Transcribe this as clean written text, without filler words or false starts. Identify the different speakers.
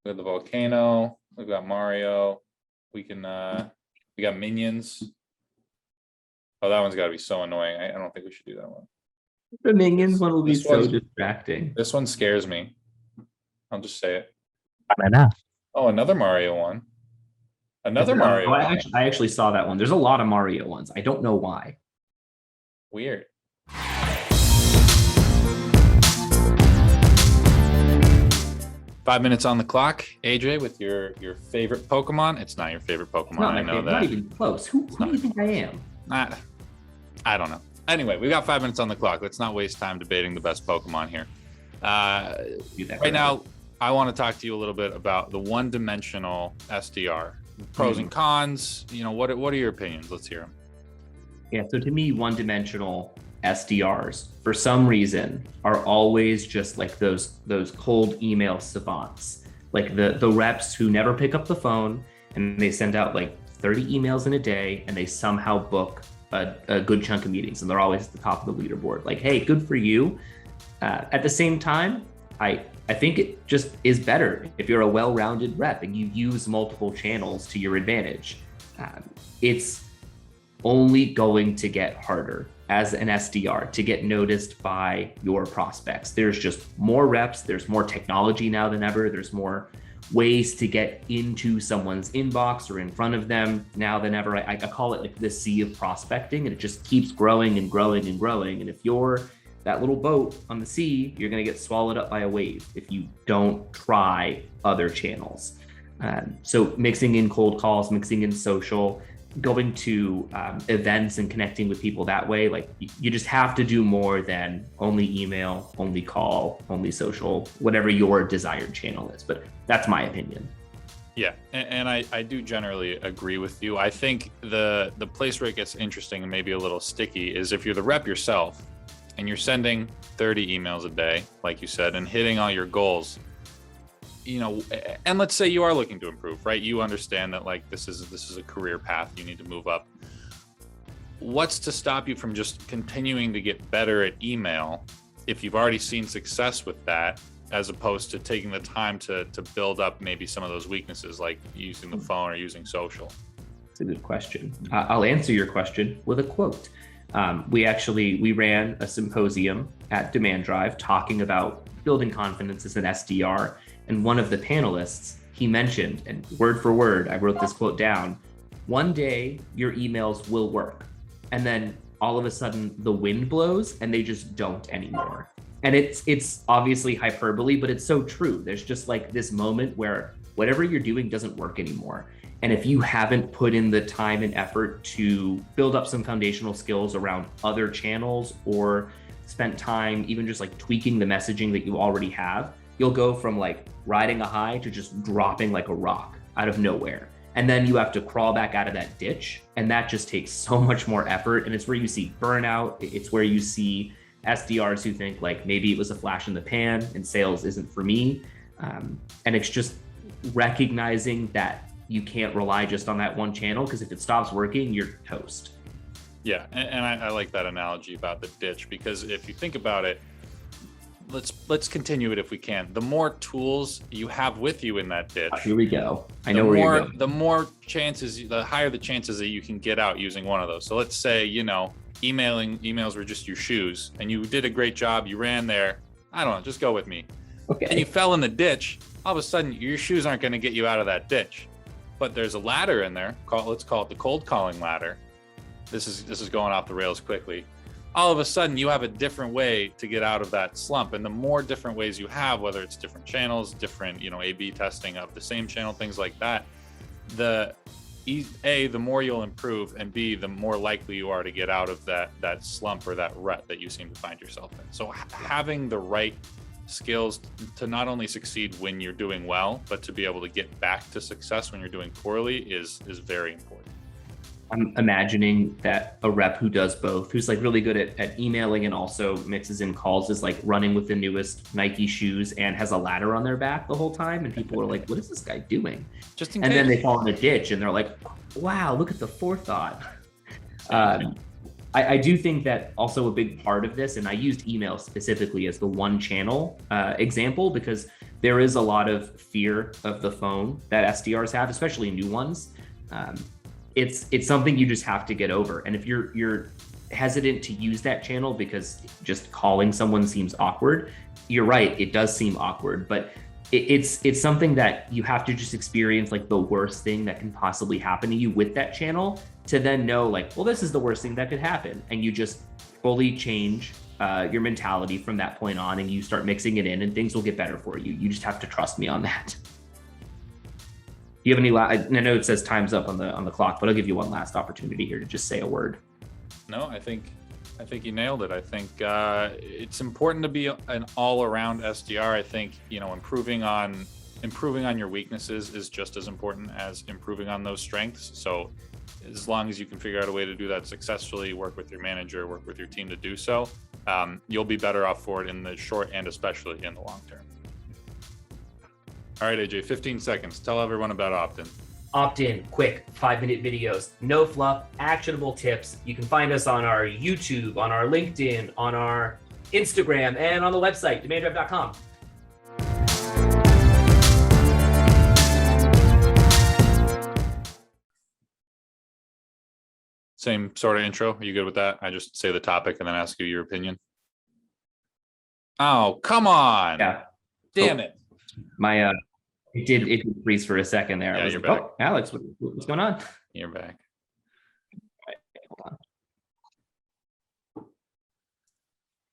Speaker 1: We have the volcano. We've got Mario. We got minions. Oh, that one's got to be so annoying. I don't think we should do that one.
Speaker 2: The minions one will be so
Speaker 1: one's-
Speaker 2: distracting.
Speaker 1: This one scares me. I'll just say it.
Speaker 3: Enough.
Speaker 1: Oh, another Mario one. Another Mario
Speaker 2: I
Speaker 1: one.
Speaker 2: actually saw that one. There's a lot of Mario ones. I don't know why.
Speaker 1: Weird. Five minutes on the clock, AJ, with your favorite Pokemon. It's not your favorite Pokemon.
Speaker 2: It's not
Speaker 1: I
Speaker 2: my
Speaker 1: know
Speaker 2: favorite.
Speaker 1: that.
Speaker 2: Not even close. Who do you think I am?
Speaker 1: I don't know. Anyway, we got 5 minutes on the clock. Let's not waste time debating the best Pokemon here. Right now, I want to talk to you a little bit about the one-dimensional SDR. Pros and cons. What are your opinions? Let's hear them.
Speaker 2: Yeah, so to me, one-dimensional SDRs, for some reason, are always just like those cold email savants, like the reps who never pick up the phone and they send out like 30 emails in a day and they somehow book a good chunk of meetings and they're always at the top of the leaderboard. Like, hey, good for you. At the same time, I think it just is better if you're a well-rounded rep and you use multiple channels to your advantage. It's only going to get harder as an SDR to get noticed by your prospects. There's just more reps, there's more technology now than ever, there's more ways to get into someone's inbox or in front of them now than ever. I call it like the sea of prospecting, and it just keeps growing and growing and growing. And if you're that little boat on the sea, you're gonna get swallowed up by a wave if you don't try other channels. So mixing in cold calls, mixing in social, going to events and connecting with people that way, like you just have to do more than only email, only call, only social, whatever your desired channel is. But that's my opinion.
Speaker 1: Yeah, and I do generally agree with you. I think the place where it gets interesting and maybe a little sticky is if you're the rep yourself and you're sending 30 emails a day, like you said, and hitting all your goals. And let's say you are looking to improve, right? You understand that like this is a career path, you need to move up. What's to stop you from just continuing to get better at email if you've already seen success with that, as opposed to taking the time to build up maybe some of those weaknesses like using the phone or using social?
Speaker 2: It's a good question. I'll answer your question with a quote. We ran a symposium at Demand Drive talking about building confidence as an SDR. And one of the panelists, he mentioned, and word for word, I wrote this quote down, one day your emails will work. And then all of a sudden the wind blows and they just don't anymore. And it's obviously hyperbole, but it's so true. There's just like this moment where whatever you're doing doesn't work anymore. And if you haven't put in the time and effort to build up some foundational skills around other channels or spent time even just like tweaking the messaging that you already have, you'll go from like riding a high to just dropping like a rock out of nowhere. And then you have to crawl back out of that ditch. And that just takes so much more effort. And it's where you see burnout. It's where you see SDRs who think like maybe it was a flash in the pan and sales isn't for me. And it's just recognizing that you can't rely just on that one channel, because if it stops working, you're toast.
Speaker 1: Yeah, and I like that analogy about the ditch, because if you think about it, let's continue it if we can. The more tools you have with you in that ditch,
Speaker 2: Here we go. I know where you're going.
Speaker 1: The more chances, the higher the chances that you can get out using one of those. So let's say, emails were just your shoes and you did a great job. You ran there. I don't know, just go with me.
Speaker 2: Okay.
Speaker 1: And you fell in the ditch. All of a sudden, your shoes aren't going to get you out of that ditch. But there's a ladder in there. Let's call it the cold calling ladder. This is going off the rails quickly. All of a sudden you have a different way to get out of that slump. And the more different ways you have, whether it's different channels, different, A/B testing of the same channel, things like that, the more you'll improve, and B, the more likely you are to get out of that slump or that rut that you seem to find yourself in. So having the right skills to not only succeed when you're doing well, but to be able to get back to success when you're doing poorly is very important.
Speaker 2: I'm imagining that a rep who does both, who's like really good at emailing and also mixes in calls, is like running with the newest Nike shoes and has a ladder on their back the whole time. And people are like, what is this guy doing?
Speaker 1: Just in
Speaker 2: and
Speaker 1: case.
Speaker 2: Then they fall in a ditch and they're like, wow, look at the forethought. I do think that also a big part of this, and I used email specifically as the one channel example, because there is a lot of fear of the phone that SDRs have, especially new ones. It's something you just have to get over. And if you're hesitant to use that channel because just calling someone seems awkward, you're right, it does seem awkward, but it's something that you have to just experience, like the worst thing that can possibly happen to you with that channel, to then know like, well, this is the worst thing that could happen, and you just fully change your mentality from that point on, and you start mixing it in, and things will get better for you. You just have to trust me on that. Do you have any I know it says time's up on the clock, but I'll give you one last opportunity here to just say a word.
Speaker 1: No, I think you nailed it. I think it's important to be an all-around SDR. I think, you know, improving on your weaknesses is just as important as improving on those strengths. So as long as you can figure out a way to do that successfully, work with your manager, work with your team to do so, you'll be better off for it in the short and especially in the long term. All right, AJ, 15 seconds. Tell everyone about opt-in.
Speaker 3: Opt-in, quick, 5-minute videos, no fluff, actionable tips. You can find us on our YouTube, on our LinkedIn, on our Instagram, and on the website, demanddrive.com.
Speaker 1: Same sort of intro. Are you good with that? I just say the topic and then ask you your opinion. Oh, come on.
Speaker 2: Yeah.
Speaker 1: Damn it.
Speaker 2: My it did freeze for a second there.
Speaker 1: Yeah,
Speaker 2: I was
Speaker 1: you're
Speaker 2: like,
Speaker 1: back.
Speaker 2: oh, Alex, what's going on?
Speaker 1: You're back.
Speaker 2: Hold on.